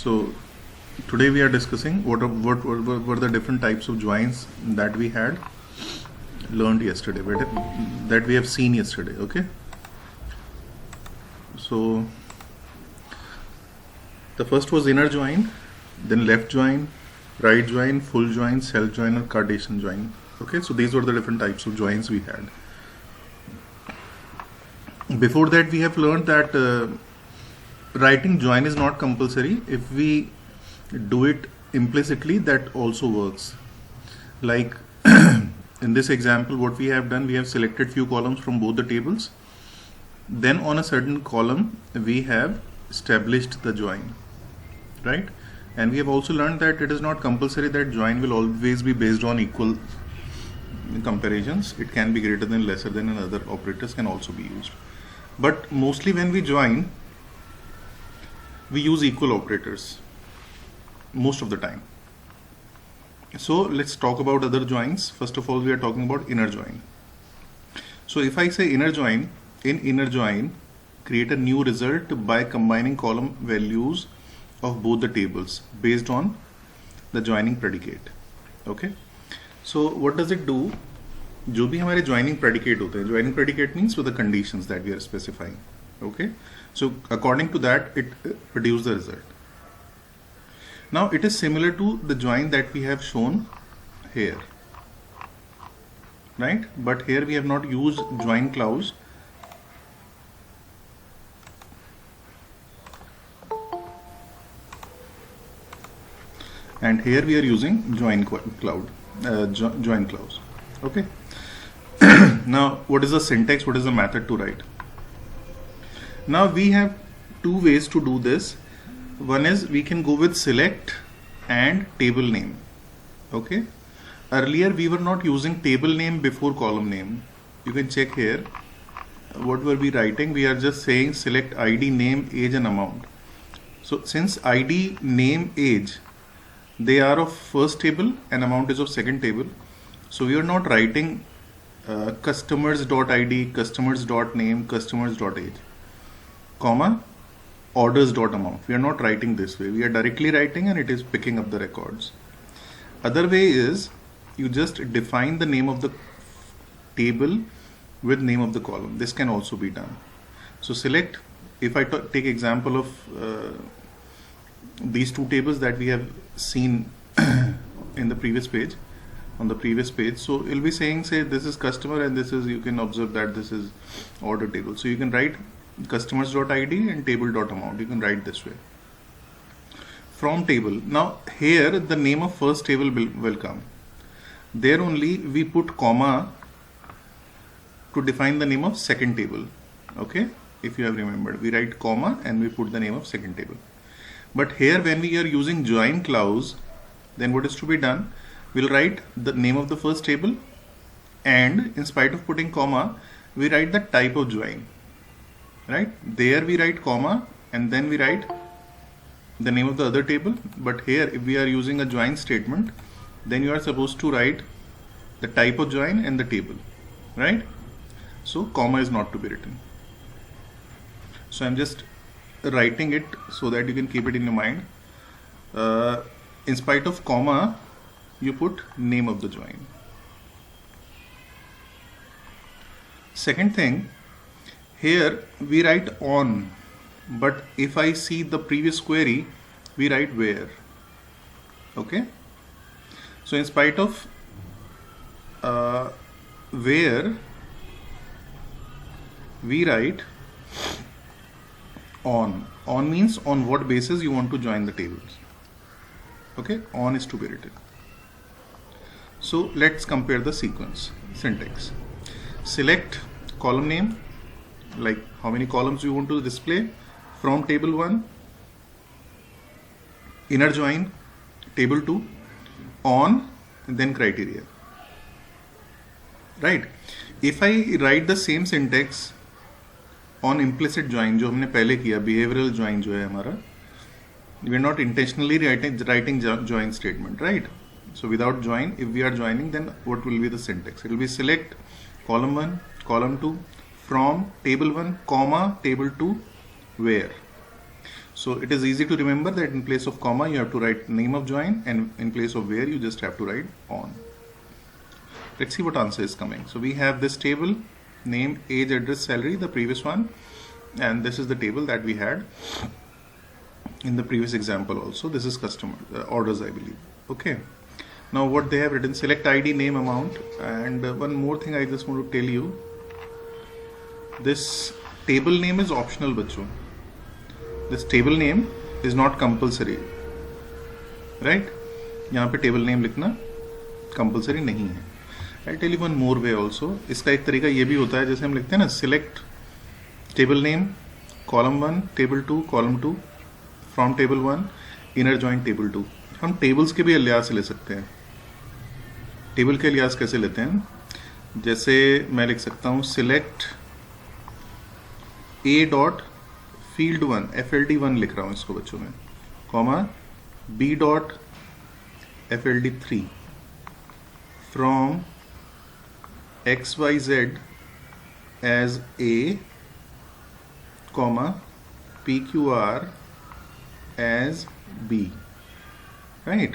So today we are discussing what were the different types of joins that we had learned yesterday, that we have seen yesterday. Okay. So the first was inner join, then left join, right join, full join, self join, or Cartesian join. Okay, so these were the different types of joins we had. Before that, we have learned that writing join is not compulsory. If we do it implicitly, that also works. Like in this example, what we have done, we have selected few columns from both the tables. Then on a certain column, we have established the join, right? And we have also learned that it is not compulsory that join will always be based on equal comparisons. It can be greater than, lesser than, and other operators can also be used. But mostly when we join, we use equal operators most of the time. So let's talk about other joins. First of all, we are talking about inner join. So if I say inner join, in inner join, create a new result by combining column values of both the tables based on the joining predicate. Okay. So what does it do? जो भी हमारे joining predicate होते हैं, joining predicate means with the conditions that we are specifying. Okay. So according to that, it produces the result. Now it is similar to the join that we have shown here, right? But here we have not used join clause. And here we are using join clause. Okay. Now, what is the syntax? What is the method to write? Now we have two ways to do this. One is we can go with select and table name. Okay. Earlier we were not using table name before column name. You can check here. What were we writing? We are just saying select ID, name, age, and amount. So since ID, name, age, they are of first table and amount is of second table. So we are not writing customers.id, customers.name, customers.age, comma, orders.amount. We are not writing this way. We are directly writing and it is picking up the records. Other way is you just define the name of the table with name of the column. This can also be done. So select, if I take example of these two tables that we have seen in the previous page, on the previous page. So it'll be saying, say this is customer and this is, you can observe that this is order table. So you can write customers.id and table.amount. You can write this way. From table. Now here the name of first table will come. There only we put comma to define the name of second table. Okay. If you have remembered, we write comma and we put the name of second table. But here when we are using join clause, then what is to be done? We'll write the name of the first table and in spite of putting comma, we write the type of join. Right? There we write comma and then we write the name of the other table. But here if we are using a join statement, then you are supposed to write the type of join and the table. Right? So comma is not to be written. So I'm just writing it so that you can keep it in your mind. In spite of comma, you put name of the join. Second thing, here we write on, but if I see the previous query, we write where. Okay. So in spite of where, we write on. On means on what basis you want to join the tables. Okay, on is to be written. So let's compare the sequence, syntax. Select column name, like how many columns you want to display from table 1, inner join, table 2, on, and then criteria. Right? If I write the same syntax on implicit join, जो हमने पहले किया, behavioral join जो है हमारा, we are not intentionally writing join statement, right? So without join, if we are joining, then what will be the syntax? It will be select column 1, column 2, from table 1, comma, table 2, where. So it is easy to remember that in place of comma you have to write name of join, and in place of where you just have to write on. Let's see what answer is coming. So we have this table, name, age, address, salary, the previous one, and this is the table that we had in the previous example also. This is customer orders, I believe. Okay. Now what they have written, select ID, name, amount, and one more thing I just want to tell you. This table name is optional, बच्चों. This table name is not compulsory, right? यहाँ पे table name लिखना compulsory नहीं है. I'll tell you one more way also. इसका एक तरीका ये भी होता है, जैसे हम लिखते हैं ना, select table name, column 1, table 2, column 2, from table 1, inner join table 2. हम tables के भी अलियास ले सकते हैं. टेबल के अलियास कैसे लेते हैं? जैसे मैं लिख सकता हूँ select a dot field 1, FLD1 लिख रहा हूँ इसको बच्चों में, comma b dot FLD3 from XYZ as A, comma PQR as B, right?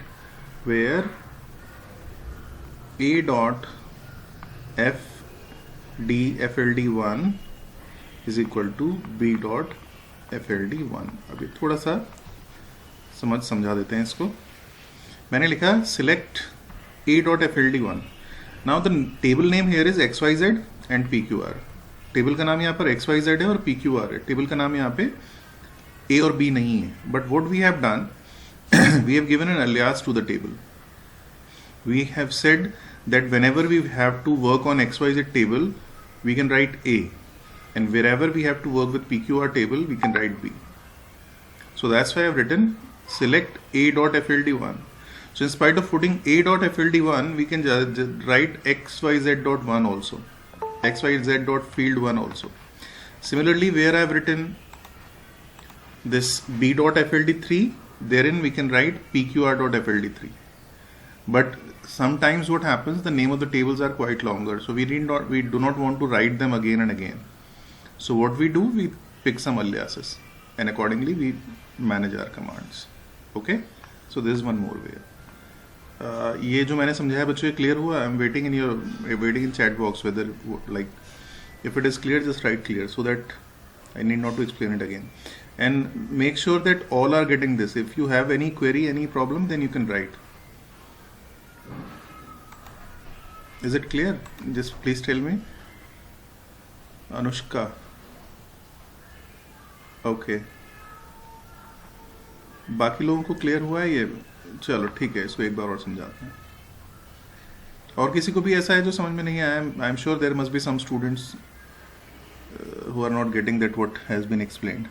Where A dot FLD1 is equal to B dot FLD1. अभी थोड़ा सा समझा देते हैं इसको. मैंने लिखा select A dot FLD1. Now the table name here is XYZ and PQR. Table का नाम यहाँ पर XYZ है और PQR है. टेबल का नाम यहाँ पे A और B नहीं है. But what we have done, we have given an alias to the table. We have said that whenever we have to work on XYZ table, we can write A, and wherever we have to work with PQR table, we can write B. So that's why I've written select A dot FLD1. So in spite of putting A dot FLD1, we can just write XYZ dot 1 also, XYZ dot field 1 also. Similarly, where I've written this B dot FLD3, therein we can write PQR dot FLD3. But sometimes what happens, the name of the tables are quite longer, so we do not want to write them again and again. So what we do, we pick some aliases, and accordingly we manage our commands. Okay, so this is one more way. ये जो मैंने समझाया बच्चों, ये clear हुआ? I'm waiting in chat box whether, like, if it is clear, just write clear so that I need not to explain it again. And make sure that all are getting this. If you have any query, any problem, then you can write. Is it clear? Just please tell me. Anushka. Okay. बाकी लोगों को clear हुआ है ये? चलो ठीक है, इसको एक बार और समझाते हैं. और किसी को भी ऐसा है जो समझ में नहीं आया? I am sure there must be some students who are not getting that what has been explained.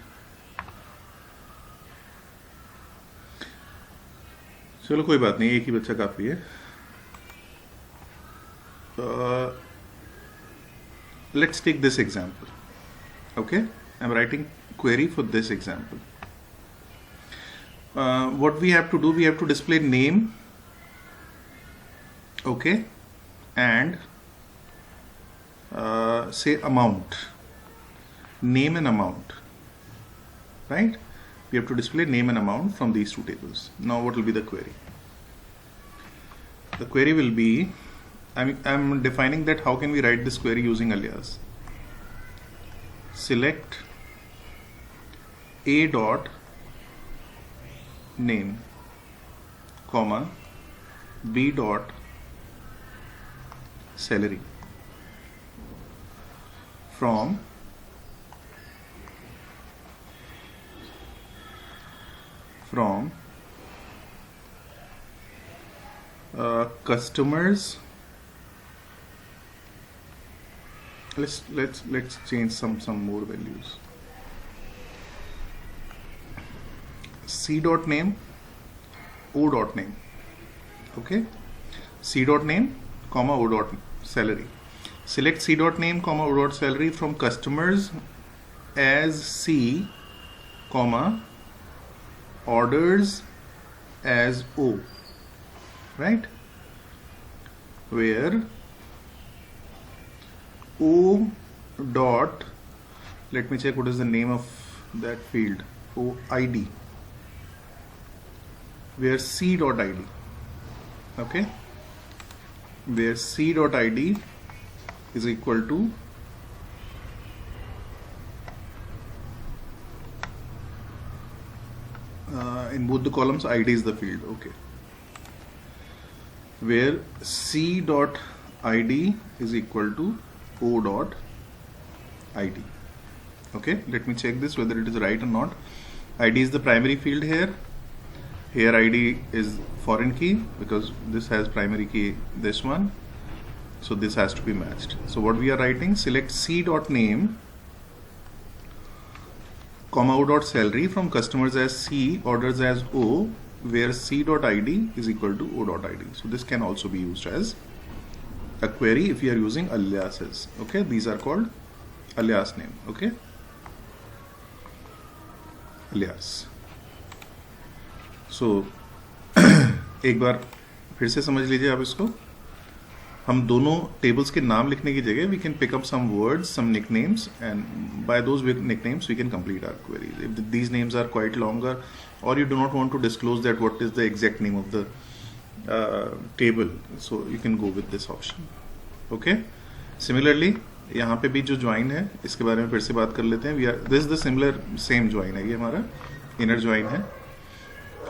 चलो कोई बात नहीं, एक ही बच्चा काफी है. Let's take this example. Okay, I'm writing query for this example. What we have to do, we have to display name, okay, and say amount, name and amount, right? We have to display name and amount from these two tables. Now what will be the query? The query will be, I'm defining that how can we write this query using alias. Select A dot name, comma B dot salary from customers. Let's change some more values. C dot name, O dot name. Okay, C dot name, comma O dot salary. Select C dot name, comma O dot salary from customers as C, comma orders as O, right? Where O dot, let me check what is the name of that field. ID, where C dot ID, okay, where C dot ID is equal to in both the columns ID is the field, okay, where C dot ID is equal to O dot ID. Okay, let me check this whether it is right or not. ID is the primary field here. Here ID is foreign key because this has primary key, this one. So this has to be matched. So what we are writing, select C dot name, comma O dot salary from customers as C, orders as O, where C dot ID is equal to O dot ID. So this can also be used as a query if you are using aliases. Okay, these are called alias name. Okay, alias. So एक बार फिर से समझ लीजिए आप इसको. हम दोनों tables के नाम लिखने की जगह we can pick up some words, some nicknames, and by those nicknames we can complete our queries. If these names are quite longer, or you do not want to disclose that what is the exact name of the table, so you can go with this option. Okay. Similarly, यहाँ पे भी जो join है इसके बारे में फिर से बात कर लेते हैं. This is the similar same join है, ये हमारा inner join है.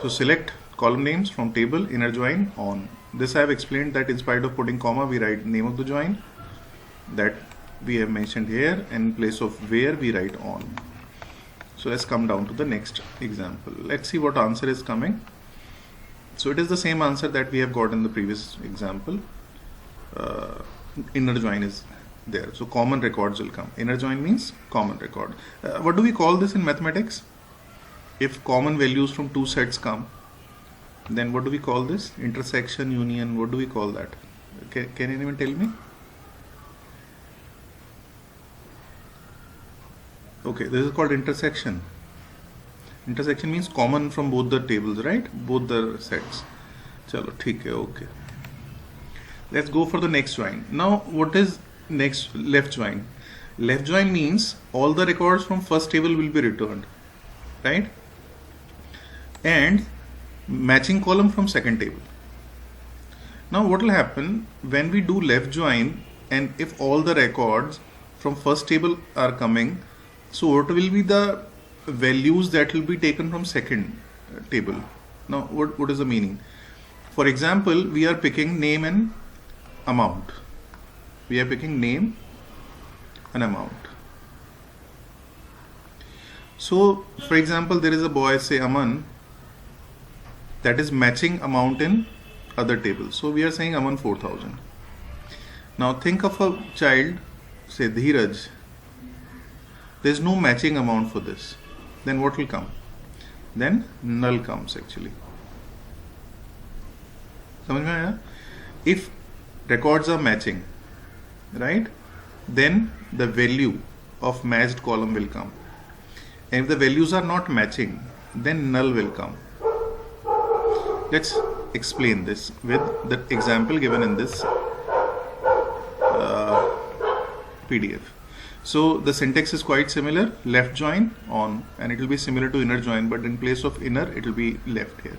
So select column names from table, inner join on. This I have explained that in spite of putting comma, we write name of the join that we have mentioned here, and in place of where we write on. So let's come down to the next example. Let's see what answer is coming. So it is the same answer that we have got in the previous example. Inner join is there. So common records will come. Inner join means common record. What do we call this in mathematics? If common values from two sets come, then what do we call this? Intersection, union, what do we call that? Can anyone tell me? Okay, this is called intersection. Intersection means common from both the tables, right? Both the sets. Chalo, theek hai, okay. Let's go for the next join. Now, what is next? Left join. Left join means all the records from first table will be returned, right? And matching column from second table. Now what will happen when we do left join, and if all the records from first table are coming, so what will be the values that will be taken from second table? Now what is the meaning? For example, we are picking name and amount. We are picking name and amount. So for example, there is a boy, say Aman, that is matching amount in other tables. So we are saying Aman 4000. Now think of a child, say Dheeraj. There is no matching amount for this. Then what will come? Then null comes actually. समझ में आया? If records are matching, right? Then the value of matched column will come. And if the values are not matching, then null will come. Let's explain this with the example given in this PDF. So the syntax is quite similar. Left join on, and it will be similar to inner join, but in place of inner it will be left here.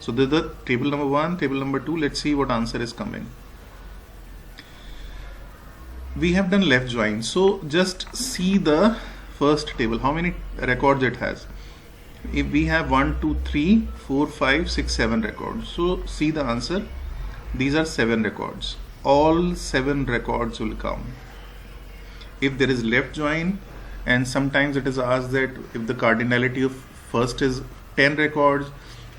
So this is the table number 1, table number 2. Let's see what answer is coming. We have done left join. So just see the first table, how many records it has. If we have 1, 2, 3, 4, 5, 6, 7 records. So see the answer. These are 7 records. All 7 records will come. If there is left join, and sometimes it is asked that if the cardinality of first is 10 records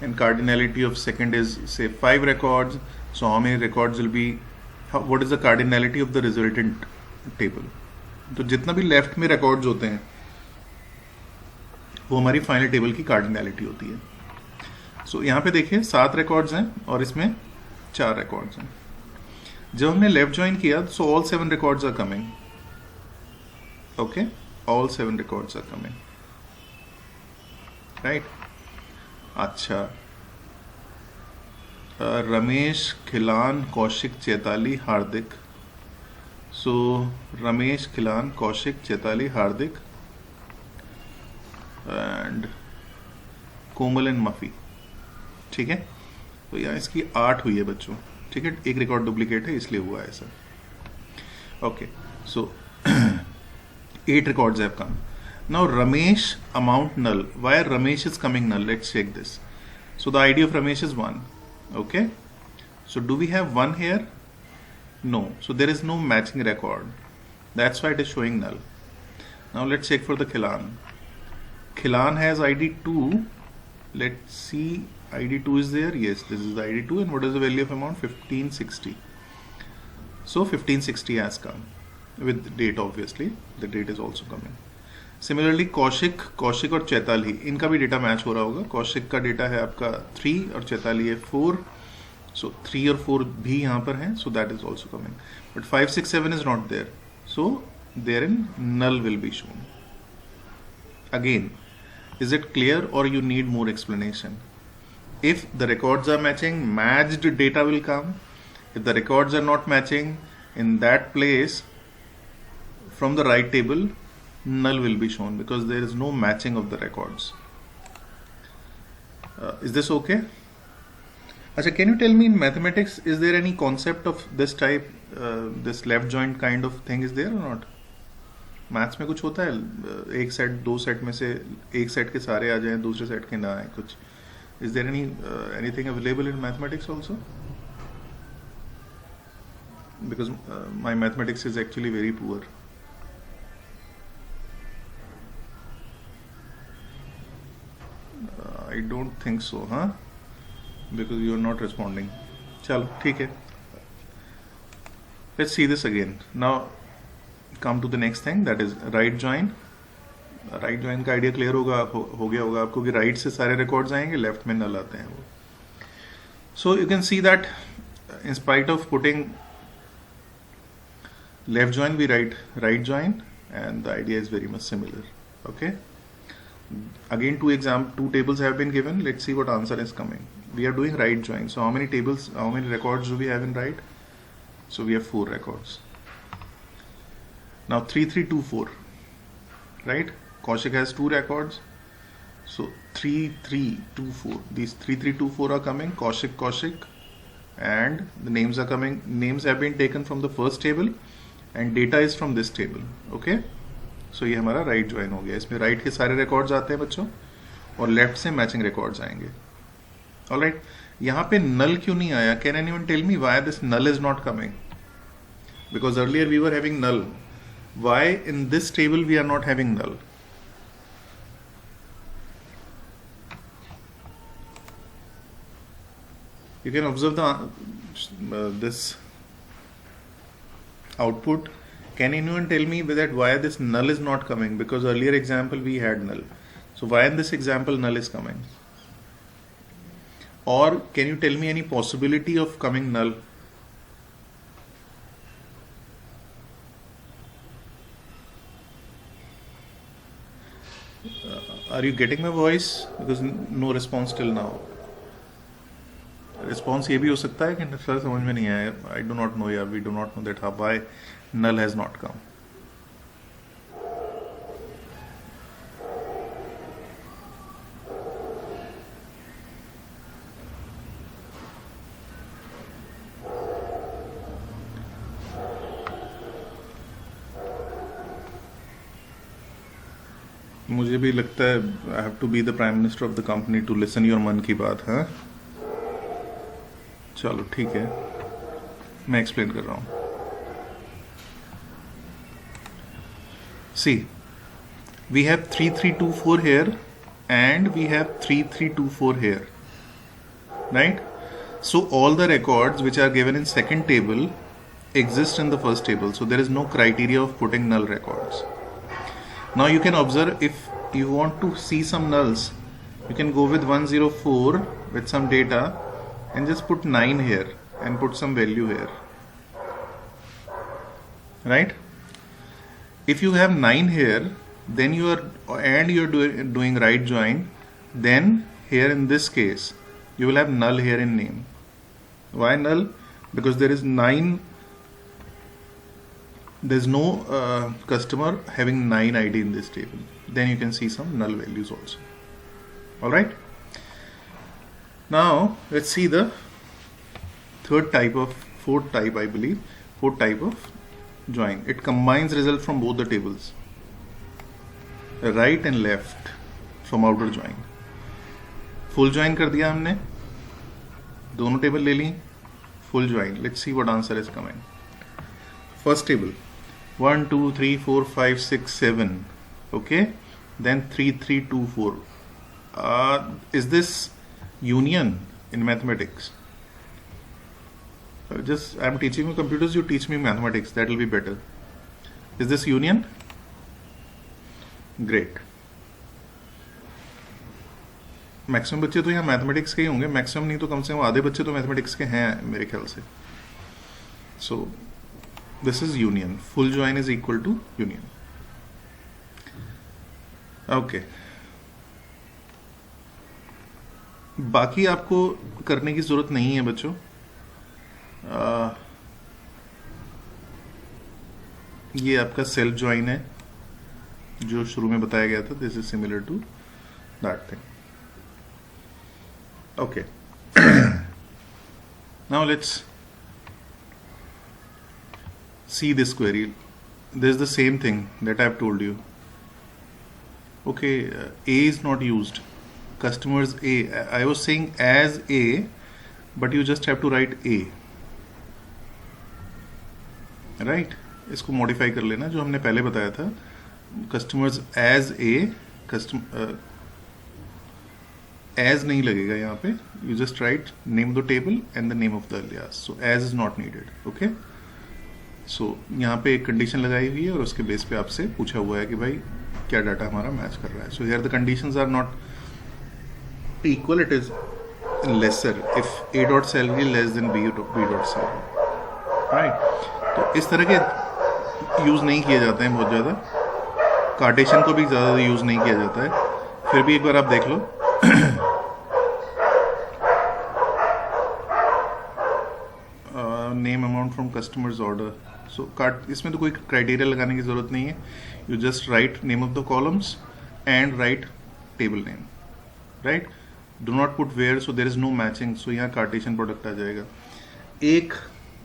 and cardinality of second is say 5 records, so how many records will be, what is the cardinality of the resultant table? तो जितना भी left में records होते हैं वो हमारी final table की cardinality होती है. सो यहाँ पे देखिए 7 रिकॉर्ड्स हैं और इसमें 4 रिकॉर्ड्स हैं. जब हमने लेफ्ट ज्वाइन किया so all 7 records are coming. Okay, all 7 records are coming, right. अच्छा, Ramesh, Khilan, Kaushik, Chaitali, Hardik. So Ramesh, Khilan, Kaushik, Chaitali, Hardik. And Komal and Mafi, ठीक है। तो यहाँ इसकी 8 हुई है बच्चों, ठीक है, एक रिकॉर्ड डुप्लीकेट है इसलिए हुआ है ऐसा। Okay, so 8 records have come. Now Ramesh amount null. Why Ramesh is coming null? Let's check this. So the ID of Ramesh is 1. Okay. So do we have 1 here? No. So there is no matching record. That's why it is showing null. Now let's check for the Khilan. Khilan has ID 2. Let's see. ID 2 is there. Yes, this is the ID 2. And what is the value of amount? 1560. So 1560 has come. With date, obviously. The date is also coming. Similarly, Kaushik और चैताली, इनका भी data match हो रहा होगा। कौशिक का data है आपका 3 और चैताली है 4, सो 3 और 4 भी यहाँ पर हैं, so that is also coming. But 5 6 7 is not there, so there in null will be shown. Again, is it clear or you need more explanation? If the records are matching, matched data will come. If the records are not matching, in that place from the right table null will be shown because there is no matching of the records. Is this okay? Achha, can you tell me in mathematics, is there any concept of this type, this left joint kind of thing is there or not? Maths में कुछ होता है, एक set 2 set में से एक set के सारे आ जाएं, दूसरे सेट के ना आए कुछ? Is there anything available in mathematics also? Because my mathematics is actually very poor. I don't think so, huh? Because you are not responding. चलो ठीक है. Let's see this again. Now come to the next thing, that is right join. Right join का idea clear होगा, हो गया होगा आपको कि राइट से सारे रिकॉर्ड्स आएंगे, लेफ्ट में नल आते हैं वो. So you can see that in spite of putting left join, we write right join, and the idea is very much similar. Okay. Again, two tables have been given. Let's see what answer is coming. We are doing right join. So how many tables, how many records do we have in right? So we have 4 records. Now 3324, right? Kaushik has 2 records. So 3324. These 3324 are coming. Kaushik, and the names are coming. Names have been taken from the first table, and data is from this table. Okay. सो ये हमारा right join हो गया. इसमें right के सारे records आते हैं बच्चों और लेफ्ट से मैचिंग रिकॉर्ड्स आएंगे. ऑलराइट, यहाँ पे नल क्यों नहीं आया? Can anyone tell me why this null is not coming? Because earlier we were having null. Why in this table we are not having null? You can observe this output. Can anyone tell me that why this null is not coming? Because earlier example we had null. So why in this example null is coming? Or can you tell me any possibility of coming null? Are you getting my voice? Because no response till now. Response ये भी हो सकता है कि sir समझ में नहीं आया. आई डू नॉट नो यार, we do not know that how why null has not come. मुझे भी लगता है I have to be the prime minister of the company to listen your Mann Ki बात. हाँ चलो ठीक है, मैं एक्सप्लेन कर रहा हूँ. See, we have 3324 here and we have 3324 here, right? So all the records which are given in second table exist in the first table. So there is no criteria of putting null records. Now you can observe, if you want to see some nulls, you can go with 104 with some data and just put 9 here and put some value here, right? If you have 9 here, then you are doing right join, then here in this case you will have null here in name. Why null? Because there is 9 there's no customer having 9 ID in this table, then you can see some null values also. All right. Now let's see the fourth type, I believe, fourth type of join. It combines result from both the tables, right and left, from outer join. Full join कर दिया हमने, दोनों table ले ली, full join. Let's see what answer is coming. First table, 1 2 3 4 5 6 7, okay, then 3 3 2 4. Is this union in mathematics? I'm teaching you computers, you teach me mathematics, that will be better. Is this union? Great. Maximum बच्चे तो यहाँ mathematics के ही होंगे, maximum नहीं तो कम से कम आधे बच्चे तो मैथमेटिक्स के हैं मेरे ख्याल से. So this is union. Full join is equal to union. Okay, बाकी आपको करने की जरूरत नहीं है बच्चों. ये आपका सेल्फ ज्वाइन है जो शुरू में बताया गया था. This is similar to that thing. Okay. Now let's see this query. This is the same thing that I have told you. Okay, A is not used. Customers A. I was saying as A, but you just have to write A. Right? इसको modify कर लेना जो हमने पहले बताया था. Customers as A. As नहीं लगेगा यहाँ पे. You just write name of the table and the name of the alias. So as is not needed. Okay. So यहाँ पे एक कंडीशन लगाई हुई है और उसके बेस पे आपसे पूछा हुआ है कि भाई क्या डाटा हमारा मैच कर रहा है. So here the conditions are not equal. It is lesser if A dot salary less than B dot salary. Right. तो इस तरह के यूज नहीं किए जाते हैं बहुत ज़्यादा. कार्टेशियन को भी ज़्यादा यूज नहीं किया जाता है. फिर भी एक बार आप देख लो. Name amount from customers order. So इसमें तो कोई क्राइटेरिया लगाने की जरूरत नहीं है. You just write name of the columns and write table name. Right. Do not put where, so there is no matching. So यहाँ कार्टेशियन प्रोडक्ट आ जाएगा. एक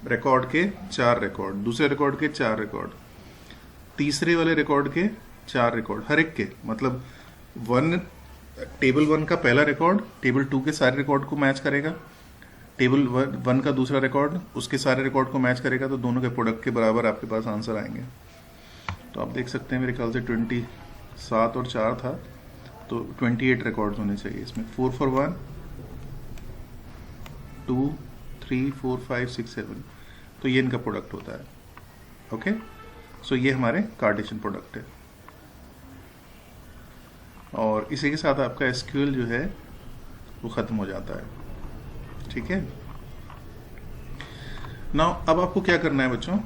रिकॉर्ड के 4 रिकॉर्ड, दूसरे रिकॉर्ड के 4 रिकॉर्ड, तीसरे वाले रिकॉर्ड के 4 रिकॉर्ड, हर एक के मतलब टेबल 1 का पहला रिकॉर्ड टेबल 2 के सारे रिकॉर्ड को मैच करेगा. टेबल 1 का दूसरा रिकॉर्ड उसके सारे रिकॉर्ड को मैच करेगा. तो दोनों के प्रोडक्ट के बराबर आपके पास आंसर आएंगे. तो आप देख सकते हैं मेरे ख्याल से 27 और 4 था, तो 28 रिकॉर्ड्स होने चाहिए इसमें. 4 for 1, 2, 3, 4, 5, 6, 7. तो ये इनका प्रोडक्ट होता है. ओके. सो ये हमारे कार्टेशियन प्रोडक्ट है. और इसी के साथ आपका एसक्यूएल जो है वो खत्म हो जाता है. ठीक है. नाउ अब आपको क्या करना है बच्चों.